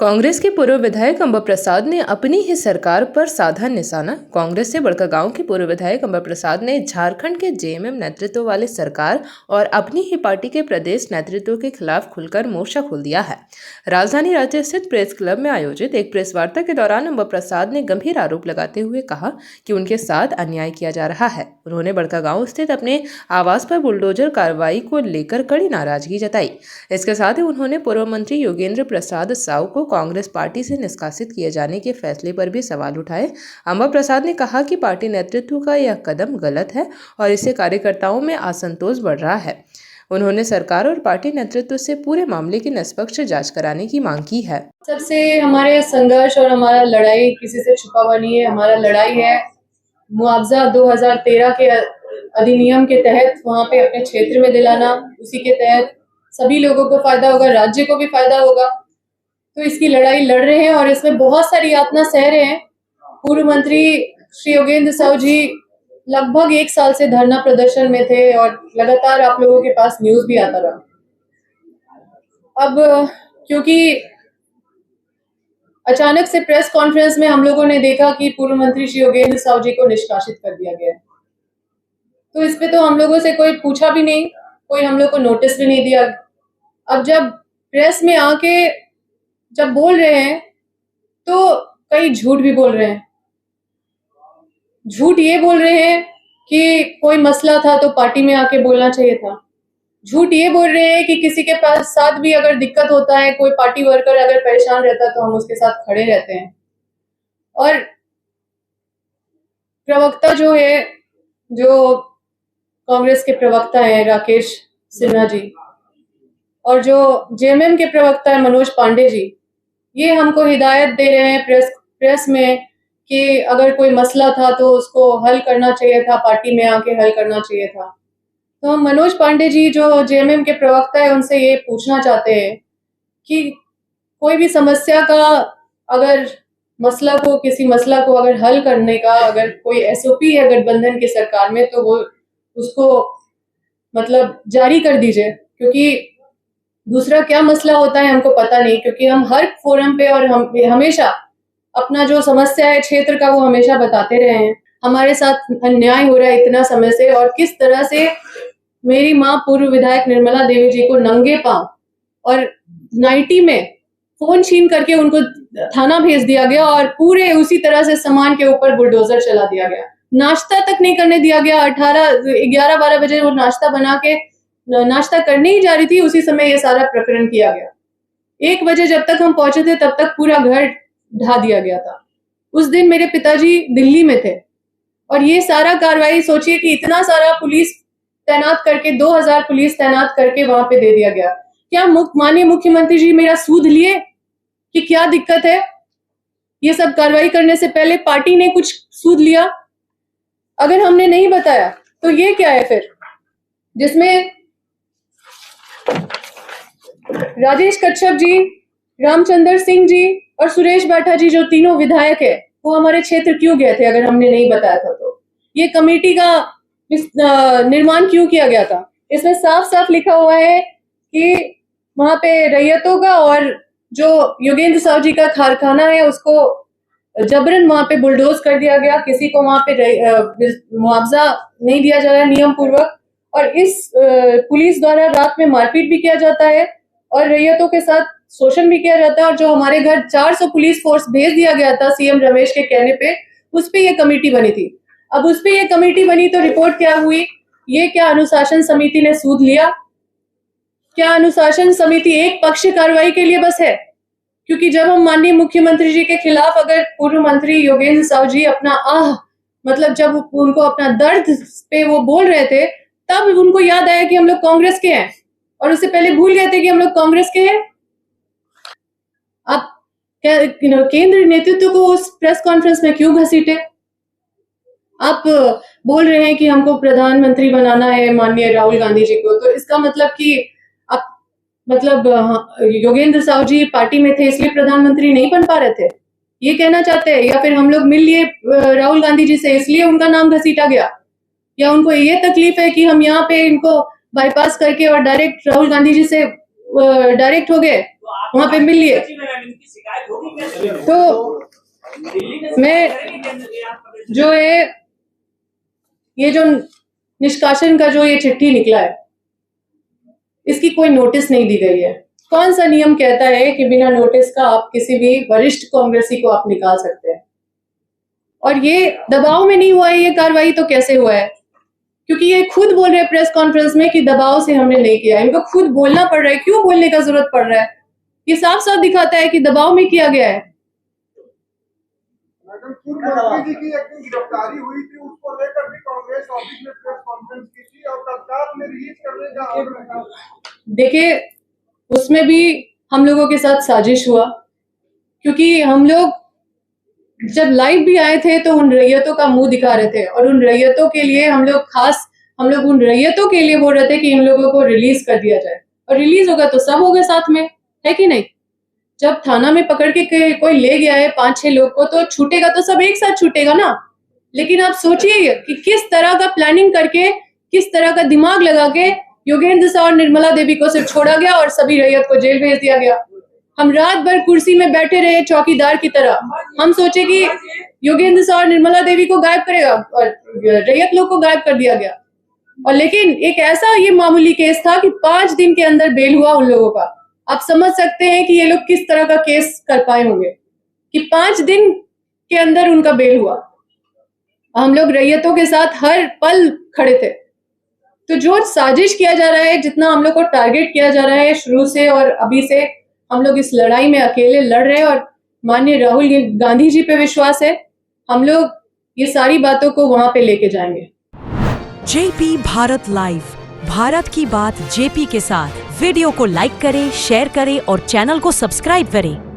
कांग्रेस के पूर्व विधायक अंबा प्रसाद ने अपनी ही सरकार पर साधा निशाना। कांग्रेस से बड़कागांव के पूर्व विधायक अंबा प्रसाद ने झारखंड के जेएमएम नेतृत्व वाले सरकार और अपनी ही पार्टी के प्रदेश नेतृत्व के खिलाफ खुलकर मोर्चा खोल दिया है। राजधानी रांची स्थित प्रेस क्लब में आयोजित एक प्रेस वार्ता के दौरान अंबा प्रसाद ने गंभीर आरोप लगाते हुए कहा कि उनके साथ अन्याय किया जा रहा है। उन्होंने बड़कागांव स्थित अपने आवास पर बुलडोजर कार्रवाई को लेकर कड़ी नाराजगी जताई। इसके साथ ही उन्होंने पूर्व मंत्री योगेंद्र प्रसाद साहू को कांग्रेस पार्टी से निष्कासित किए जाने के फैसले पर भी सवाल उठाए। अंबा प्रसाद ने कहा कि पार्टी नेतृत्व का यह कदम गलत है और इससे कार्यकर्ताओं में असंतोष बढ़ रहा है। उन्होंने सरकार और पार्टी नेतृत्व से पूरे मामले की निष्पक्ष जांच कराने की मांग की है। सबसे हमारे संघर्ष और हमारा लड़ाई किसी से छुपा हुआ नहीं है। हमारा लड़ाई है मुआवजा 2013 के अधिनियम के तहत वहाँ पे अपने क्षेत्र में दिलाना। उसी के तहत सभी लोगों को फायदा होगा, राज्य को भी फायदा होगा। तो इसकी लड़ाई लड़ रहे हैं और इसमें बहुत सारी यातना सह रहे हैं। पूर्व मंत्री श्री योगेंद्र साहू जी लगभग 1 साल से धरना प्रदर्शन में थे और लगातार आप लोगों के पास न्यूज भी आता रहा। अब क्योंकि अचानक से प्रेस कॉन्फ्रेंस में हम लोगों ने देखा कि पूर्व मंत्री श्री योगेंद्र साहू जी को निष्कासित कर दिया गया है, तो इस पे तो हम लोगों से कोई पूछा भी नहीं, कोई हम लोग को नोटिस भी नहीं दिया। अब जब प्रेस में आके जब बोल रहे हैं तो कई झूठ भी बोल रहे हैं। झूठ ये बोल रहे हैं कि कोई मसला था तो पार्टी में आके बोलना चाहिए था। झूठ ये बोल रहे हैं कि किसी के पास साथ भी अगर दिक्कत होता है, कोई पार्टी वर्कर अगर परेशान रहता है तो हम उसके साथ खड़े रहते हैं। और प्रवक्ता जो है, जो कांग्रेस के प्रवक्ता हैं राकेश सिन्हा जी, और जो जेएमएम के प्रवक्ता है मनोज पांडे जी, ये हमको हिदायत दे रहे हैं प्रेस में कि अगर कोई मसला था तो उसको हल करना चाहिए था, पार्टी में आके हल करना चाहिए था। तो हम मनोज पांडे जी जो जेएमएम के प्रवक्ता है उनसे ये पूछना चाहते हैं कि कोई भी समस्या का अगर किसी मसला को अगर हल करने का अगर कोई एसओपी है गठबंधन की सरकार में तो वो उसको मतलब जारी कर दीजिए, क्योंकि दूसरा क्या मसला होता है हमको पता नहीं। क्योंकि हम हर फोरम पे और हम हमेशा अपना जो समस्या है क्षेत्र का वो हमेशा बताते रहे हैं। हमारे साथ अन्याय हो रहा है इतना समय से, और किस तरह से मेरी माँ पूर्व विधायक निर्मला देवी जी को नंगे पांव और नाइटी में फोन छीन करके उनको थाना भेज दिया गया और पूरे उसी तरह से सामान के ऊपर बुलडोजर चला दिया गया। नाश्ता तक नहीं करने दिया गया। 11-12 बजे वो नाश्ता बना के नाश्ता करने ही जा रही थी, उसी समय ये सारा प्रकरण किया गया। 1 बजे जब तक हम पहुंचे थे तब तक पूरा घर ढा दिया गया था। उस दिन मेरे पिताजी दिल्ली में थे और ये सारा कार्रवाई सोचिए कि इतना सारा पुलिस तैनात करके 2000 पुलिस तैनात करके वहां पे दे दिया गया। क्या माननीय मुख्यमंत्री जी मेरा सूद लिए कि क्या दिक्कत है? ये सब कार्रवाई करने से पहले पार्टी ने कुछ सूद लिया? अगर हमने नहीं बताया तो ये क्या है फिर, जिसमें राजेश कच्छप जी, रामचंद्र सिंह जी और सुरेश बैठा जी जो तीनों विधायक है वो हमारे क्षेत्र क्यों गए थे अगर हमने नहीं बताया था? तो ये कमेटी का निर्माण क्यों किया गया था? इसमें साफ साफ लिखा हुआ है कि वहां पे रैयतों का और जो योगेंद्र साहू जी का कारखाना है उसको जबरन वहां पे बुलडोज कर दिया गया। किसी को वहां पे मुआवजा नहीं दिया जा रहा है नियम पूर्वक, और इस पुलिस द्वारा रात में मारपीट भी किया जाता है और रैयतों के साथ शोषण भी किया जाता है। और जो हमारे घर 400 पुलिस फोर्स भेज दिया गया था सीएम रमेश के कहने पे, उस पे ये कमेटी बनी थी। अब उस पे ये कमेटी बनी तो रिपोर्ट क्या हुई? ये क्या अनुशासन समिति ने सूद लिया? क्या अनुशासन समिति एक पक्ष कार्रवाई के लिए बस है? क्योंकि जब हम माननीय मुख्यमंत्री जी के खिलाफ अगर पूर्व मंत्री योगेंद्र साहू जी अपना मतलब जब उनको अपना दर्द पे वो बोल रहे थे तब उनको याद आया कि हम लोग कांग्रेस के हैं, और उससे पहले भूल गए थे कि हम लोग कांग्रेस के हैं। आप केंद्र नेतृत्व को उस प्रेस कॉन्फ्रेंस में क्यों घसीटे? आप बोल रहे हैं कि हमको प्रधानमंत्री बनाना है माननीय राहुल गांधी जी को, तो इसका मतलब कि आप योगेंद्र साहू जी पार्टी में थे इसलिए प्रधानमंत्री नहीं बन पा रहे थे, ये कहना चाहते हैं? या फिर हम लोग मिल लिए राहुल गांधी जी से इसलिए उनका नाम घसीटा गया? या उनको ये तकलीफ है कि हम यहाँ पे इनको बाईपास करके और डायरेक्ट राहुल गांधी जी से डायरेक्ट हो गए? वहां पे मिलिए। तो मैं जो है ये जो निष्कासन का जो ये चिट्ठी निकला है, इसकी कोई नोटिस नहीं दी गई है। कौन सा नियम कहता है कि बिना नोटिस का आप किसी भी वरिष्ठ कांग्रेसी को आप निकाल सकते हैं? और ये दबाव में नहीं हुआ है ये कार्रवाई, तो कैसे हुआ है? क्योंकि ये खुद बोल रहे हैं प्रेस कॉन्फ्रेंस में कि दबाव से हमने नहीं किया। इनको खुद बोलना पड़ रहा है। क्यों बोलने का जरूरत पड़ रहा है? ये साफ साफ दिखाता है कि दबाव में किया गया है। मैडम, मंत्री जी की एक दिन गिरफ्तारी हुई थी, उसको लेकर भी कांग्रेस ऑफिस में प्रेस कॉन्फ्रेंस की थी और तत्काल में रिलीज करने का ऑर्डर था। देखिए, उसमें भी हम लोगों के साथ साजिश हुआ, क्योंकि हम लोग जब लाइव भी आए थे तो उन रैयतों का मुंह दिखा रहे थे और उन रैयतों के लिए हम लोग उन रैयतों के लिए बोल रहे थे कि इन लोगों को रिलीज कर दिया जाए। और रिलीज होगा तो सब होगा साथ में, है कि नहीं? जब थाना में पकड़ के कोई ले गया है 5-6 लोग को, तो छूटेगा तो सब एक साथ छूटेगा ना। लेकिन आप सोचिए कि किस तरह का प्लानिंग करके, किस तरह का दिमाग लगा के योगेंद्र शाह और निर्मला देवी को सिर्फ छोड़ा गया और सभी रैयत को जेल भेज दिया गया। हम रात भर कुर्सी में बैठे रहे चौकीदार की तरह। हम सोचे कि योगेंद्र शाह और निर्मला देवी को गायब करेगा और रैयत लोग को गायब कर दिया गया। और लेकिन एक ऐसा ये मामूली केस था कि 5 दिन के अंदर बेल हुआ उन लोगों का। आप समझ सकते हैं कि ये लोग किस तरह का केस कर पाए होंगे कि 5 दिन के अंदर उनका बेल हुआ। हम लोग रैयतों के साथ हर पल खड़े थे। तो जो साजिश किया जा रहा है, जितना हम लोग को टारगेट किया जा रहा है शुरू से और अभी से, हम लोग इस लड़ाई में अकेले लड़ रहे हैं और माननीय राहुल गांधी जी पे विश्वास है। हम लोग ये सारी बातों को वहां पे लेके जाएंगे। जेपी भारत लाइव, भारत की बात जेपी के साथ। वीडियो को लाइक करें, शेयर करें और चैनल को सब्सक्राइब करें।